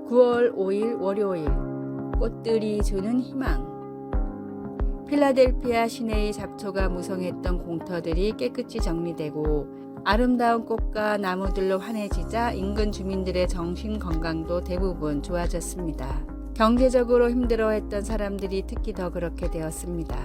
9월 5일 월요일, 꽃들이 주는 희망. 필라델피아 시내의 잡초가 무성했던 공터들이 깨끗이 정리되고 아름다운 꽃과 나무들로 환해지자 인근 주민들의 정신 건강도 대부분 좋아졌습니다. 경제적으로 힘들어했던 사람들이 특히 더 그렇게 되었습니다.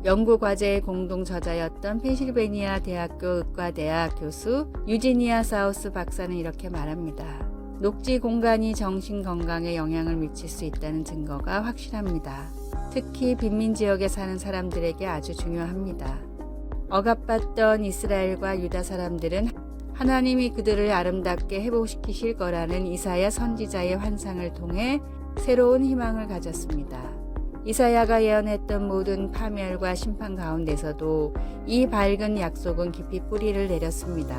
연구 과제의 공동 저자였던 펜실베니아 대학교 의과대학 교수 유지니아 사우스 박사는 이렇게 말합니다. 녹지 공간이 정신 건강에 영향을 미칠 수 있다는 증거가 확실합니다. 특히 빈민 지역에 사는 사람들에게 아주 중요합니다. 억압받던 이스라엘과 유다 사람들은 하나님이 그들을 아름답게 회복시키실 거라는 이사야 선지자의 환상을 통해 새로운 희망을 가졌습니다. 이사야가 예언했던 모든 파멸과 심판 가운데서도 이 밝은 약속은 깊이 뿌리를 내렸습니다.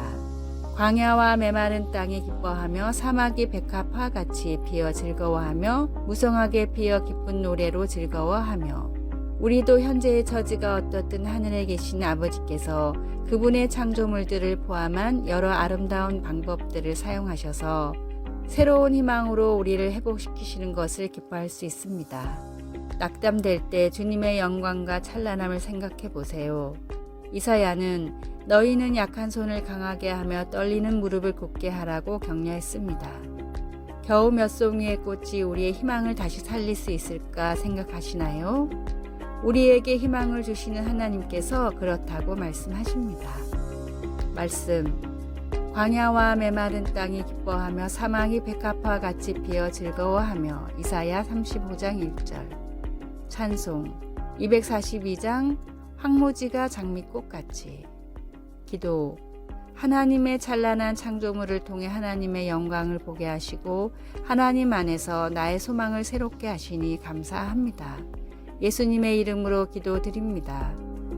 광야와 메마른 땅이 기뻐하며 사막이 백합화 같이 피어 즐거워하며 무성하게 피어 기쁜 노래로 즐거워하며 우리도 현재의 처지가 어떻든 하늘에 계신 아버지께서 그분의 창조물들을 포함한 여러 아름다운 방법들을 사용하셔서 새로운 희망으로 우리를 회복시키시는 것을 기뻐할 수 있습니다. 낙담될 때 주님의 영광과 찬란함을 생각해 보세요. 이사야는 너희는 약한 손을 강하게 하며 떨리는 무릎을 굳게 하라고 격려했습니다. 겨우 몇 송이의 꽃이 우리의 희망을 다시 살릴 수 있을까 생각하시나요? 우리에게 희망을 주시는 하나님께서 그렇다고 말씀하십니다. 말씀. 광야와 메마른 땅이 기뻐하며 사막이 백합화 같이 피어 즐거워하며 이사야 35장 1절. 찬송 242장 황무지가 장미꽃같이. 기도. 하나님의 찬란한 창조물을 통해 하나님의 영광을 보게 하시고 하나님 안에서 나의 소망을 새롭게 하시니 감사합니다. 예수님의 이름으로 기도드립니다.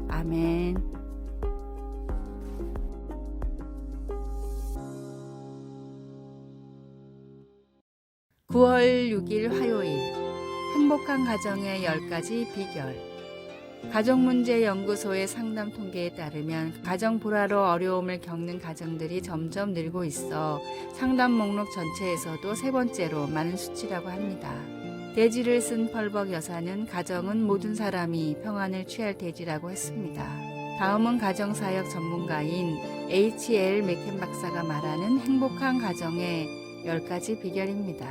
아멘. (9월 6일) 화요일, 행복한 가정의 10가지 비결. 가정문제연구소의 상담 통계에 따르면 가정 불화로 어려움을 겪는 가정들이 점점 늘고 있어 상담 목록 전체에서도 세 번째로 많은 수치라고 합니다. 대지를 쓴 펄벅 여사는 가정은 모든 사람이 평안을 취할 대지라고 했습니다. 다음은 가정사역 전문가인 H.L. 맥켄 박사가 말하는 행복한 가정의 10가지 비결입니다.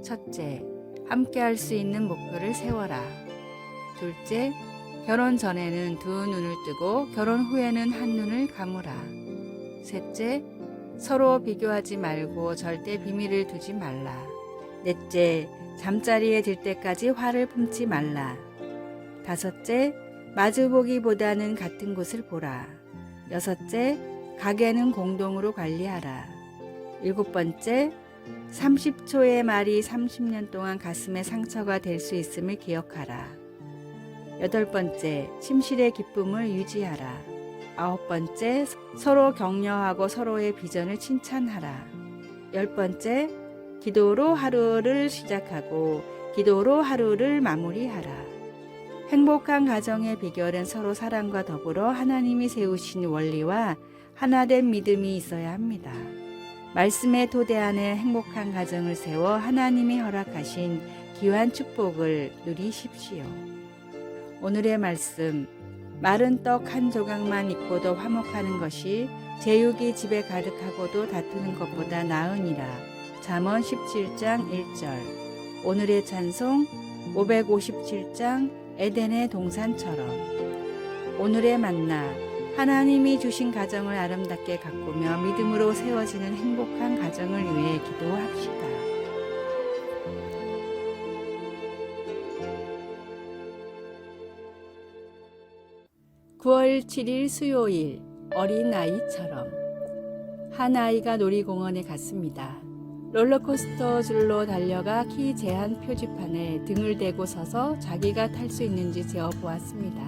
첫째, 함께할 수 있는 목표를 세워라. 둘째, 결혼 전에는 두 눈을 뜨고 결혼 후에는 한 눈을 감으라. 셋째, 서로 비교하지 말고 절대 비밀을 두지 말라. 넷째, 잠자리에 들 때까지 화를 품지 말라. 다섯째, 마주보기보다는 같은 곳을 보라. 여섯째, 가게는 공동으로 관리하라. 일곱 번째, 30초의 말이 30년 동안 가슴에 상처가 될 수 있음을 기억하라. 여덟 번째, 침실의 기쁨을 유지하라. 아홉 번째, 서로 격려하고 서로의 비전을 칭찬하라. 열 번째, 기도로 하루를 시작하고 기도로 하루를 마무리하라. 행복한 가정의 비결은 서로 사랑과 더불어 하나님이 세우신 원리와 하나된 믿음이 있어야 합니다. 말씀의 토대 안에 행복한 가정을 세워 하나님이 허락하신 귀한 축복을 누리십시오. 오늘의 말씀. 마른 떡 한 조각만 있고도 화목하는 것이 제육이 집에 가득하고도 다투는 것보다 나으니라. 잠언 17장 1절. 오늘의 찬송 557장 에덴의 동산처럼. 오늘의 만나. 하나님이 주신 가정을 아름답게 가꾸며 믿음으로 세워지는 행복한 가정을 위해 기도합시다. (9월 7일) 수요일, 어린아이처럼. 한 아이가 놀이공원에 갔습니다. 롤러코스터 줄로 달려가 키 제한 표지판에 등을 대고 서서 자기가 탈 수 있는지 재어보았습니다.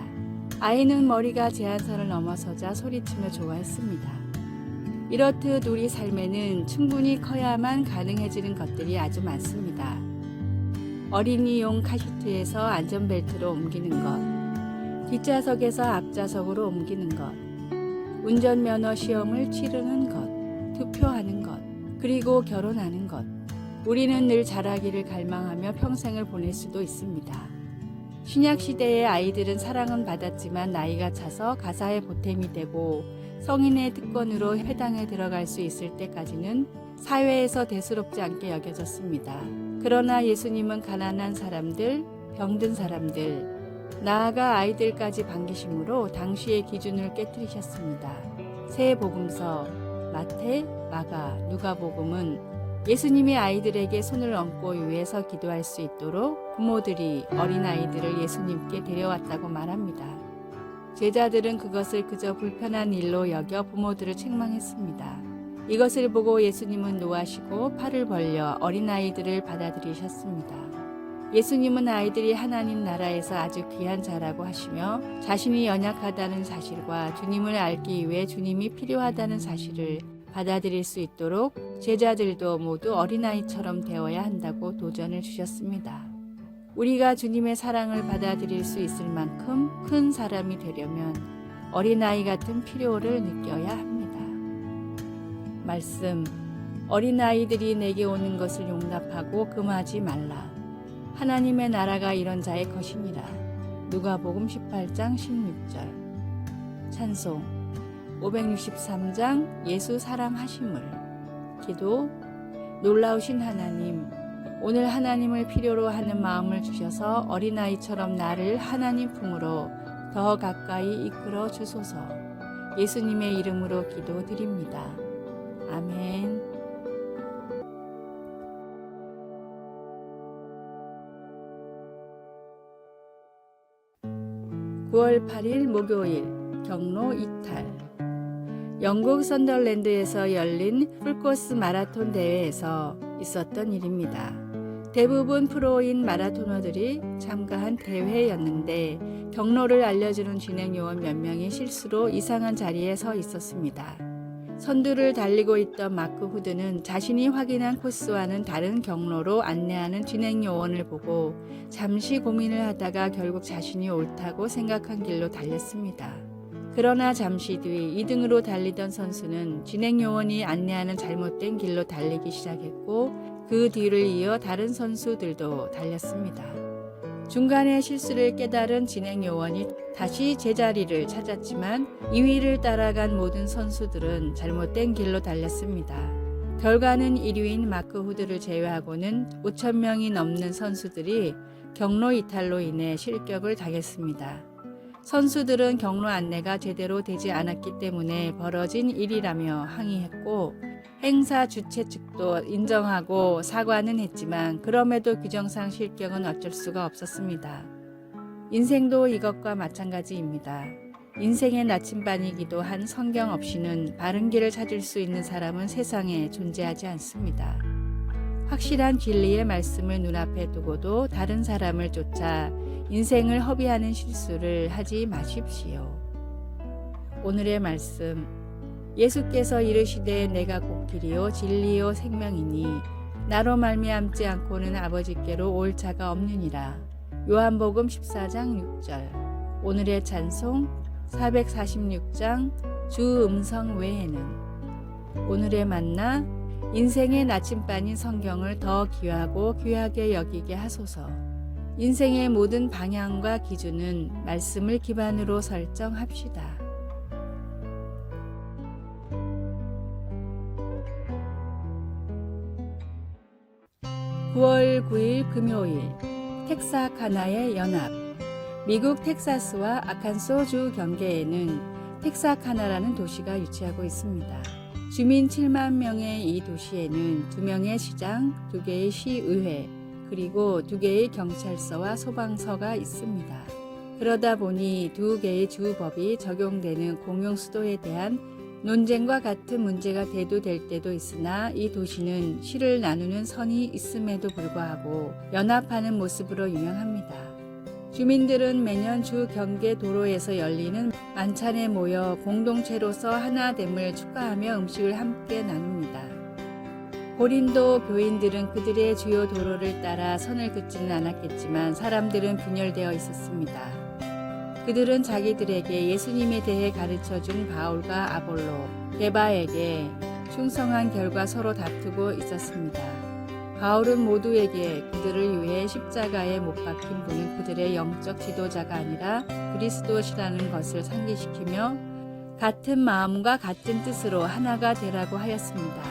아이는 머리가 제한선을 넘어서자 소리치며 좋아했습니다. 이렇듯 우리 삶에는 충분히 커야만 가능해지는 것들이 아주 많습니다. 어린이용 카시트에서 안전벨트로 옮기는 것, 뒷좌석에서 앞좌석으로 옮기는 것, 운전면허 시험을 치르는 것, 투표하는 것, 그리고 결혼하는 것, 우리는 늘 자라기를 갈망하며 평생을 보낼 수도 있습니다. 신약 시대의 아이들은 사랑은 받았지만 나이가 차서 가사의 보탬이 되고 성인의 특권으로 회당에 들어갈 수 있을 때까지는 사회에서 대수롭지 않게 여겨졌습니다. 그러나 예수님은 가난한 사람들, 병든 사람들, 나아가 아이들까지 반기심으로 당시의 기준을 깨뜨리셨습니다. 새 복음서 마태, 마가, 누가복음은 예수님이 아이들에게 손을 얹고 위에서 기도할 수 있도록 부모들이 어린아이들을 예수님께 데려왔다고 말합니다. 제자들은 그것을 그저 불편한 일로 여겨 부모들을 책망했습니다. 이것을 보고 예수님은 노하시고 팔을 벌려 어린아이들을 받아들이셨습니다. 예수님은 아이들이 하나님 나라에서 아주 귀한 자라고 하시며 자신이 연약하다는 사실과 주님을 알기 위해 주님이 필요하다는 사실을 받아들일 수 있도록 제자들도 모두 어린아이처럼 되어야 한다고 도전을 주셨습니다. 우리가 주님의 사랑을 받아들일 수 있을 만큼 큰 사람이 되려면 어린아이 같은 필요를 느껴야 합니다. 말씀, 어린아이들이 내게 오는 것을 용납하고 금하지 말라. 하나님의 나라가 이런 자의 것이니라. 누가복음 18장 16절. 찬송 563장 예수 사랑하심을. 기도, 놀라우신 하나님, 오늘 하나님을 필요로 하는 마음을 주셔서 어린아이처럼 나를 하나님 품으로 더 가까이 이끌어 주소서. 예수님의 이름으로 기도드립니다. 아멘. 9월 8일 목요일 경로 이탈. 영국 선덜랜드에서 열린 풀코스 마라톤 대회에서 있었던 일입니다. 대부분 프로인 마라토너들이 참가한 대회였는데 경로를 알려주는 진행요원 몇 명이 실수로 이상한 자리에 서 있었습니다. 선두를 달리고 있던 마크 후드는 자신이 확인한 코스와는 다른 경로로 안내하는 진행요원을 보고 잠시 고민을 하다가 결국 자신이 옳다고 생각한 길로 달렸습니다. 그러나 잠시 뒤 2등으로 달리던 선수는 진행요원이 안내하는 잘못된 길로 달리기 시작했고 그 뒤를 이어 다른 선수들도 달렸습니다. 중간에 실수를 깨달은 진행요원이 다시 제자리를 찾았지만 2위를 따라간 모든 선수들은 잘못된 길로 달렸습니다. 결과는 1위인 마크 후드를 제외하고는 5,000명이 넘는 선수들이 경로 이탈로 인해 실격을 당했습니다. 선수들은 경로 안내가 제대로 되지 않았기 때문에 벌어진 일이라며 항의했고 행사 주최 측도 인정하고 사과는 했지만 그럼에도 규정상 실격은 어쩔 수가 없었습니다. 인생도 이것과 마찬가지입니다. 인생의 나침반이기도 한 성경 없이는 바른 길을 찾을 수 있는 사람은 세상에 존재하지 않습니다. 확실한 진리의 말씀을 눈앞에 두고도 다른 사람을 쫓아 인생을 허비하는 실수를 하지 마십시오. 오늘의 말씀, 예수께서 이르시되 내가 곧 길이요 진리요 생명이니 나로 말미암지 않고는 아버지께로 올 자가 없느니라. 요한복음 14장 6절. 오늘의 찬송 446장 주 음성 외에는. 오늘의 만나, 인생의 나침반인 성경을 더 귀하고 귀하게 여기게 하소서. 인생의 모든 방향과 기준은 말씀을 기반으로 설정합시다. 9월 9일 금요일 텍사카나의 연합. 미국 텍사스와 아칸소주 경계에는 텍사카나라는 도시가 위치하고 있습니다. 주민 7만 명의 이 도시에는 2명의 시장, 2개의 시의회, 그리고 2개의 경찰서와 소방서가 있습니다. 그러다 보니 2개의 주법이 적용되는 공용 수도에 대한 논쟁과 같은 문제가 대두될 때도 있으나 이 도시는 시를 나누는 선이 있음에도 불구하고 연합하는 모습으로 유명합니다. 주민들은 매년 주 경계 도로에서 열리는 만찬에 모여 공동체로서 하나됨을 축하하며 음식을 함께 나눕니다. 고린도 교인들은 그들의 주요 도로를 따라 선을 긋지는 않았겠지만 사람들은 분열되어 있었습니다. 그들은 자기들에게 예수님에 대해 가르쳐준 바울과 아볼로, 게바에게 충성한 결과 서로 다투고 있었습니다. 바울은 모두에게 그들을 위해 십자가에 못 박힌 분은 그들의 영적 지도자가 아니라 그리스도시라는 것을 상기시키며 같은 마음과 같은 뜻으로 하나가 되라고 하였습니다.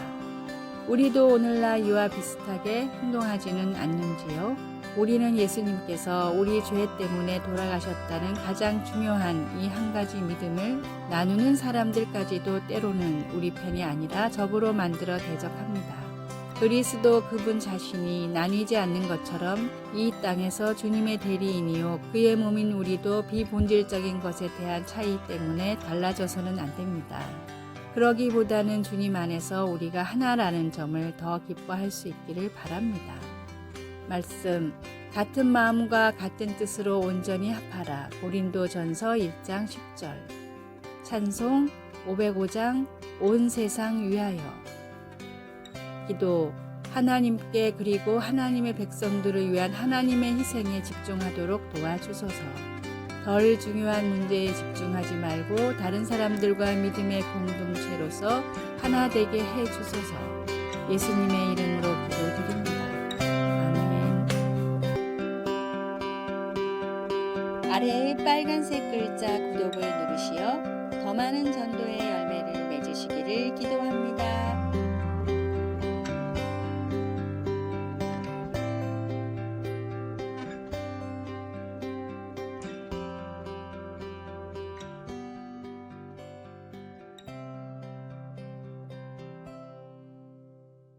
우리도 오늘날 이와 비슷하게 행동하지는 않는지요? 우리는 예수님께서 우리 죄 때문에 돌아가셨다는 가장 중요한 이 한 가지 믿음을 나누는 사람들까지도 때로는 우리 편이 아니라 적으로 만들어 대적합니다. 그리스도 그분 자신이 나뉘지 않는 것처럼 이 땅에서 주님의 대리인이요 그의 몸인 우리도 비본질적인 것에 대한 차이 때문에 달라져서는 안 됩니다. 그러기보다는 주님 안에서 우리가 하나라는 점을 더 기뻐할 수 있기를 바랍니다. 말씀, 같은 마음과 같은 뜻으로 온전히 합하라. 고린도전서 1장 10절. 찬송 505장 온 세상 위하여. 기도, 하나님께 그리고 하나님의 백성들을 위한 하나님의 희생에 집중하도록 도와주소서. 덜 중요한 문제에 집중하지 말고 다른 사람들과 믿음의 공동체로서 하나 되게 해주소서. 예수님의 이름으로 기도드립니다. 아멘. 아래의 빨간색 글자 구독을 누르시어 더 많은 전도의 열매를 맺으시기를 기도합니다.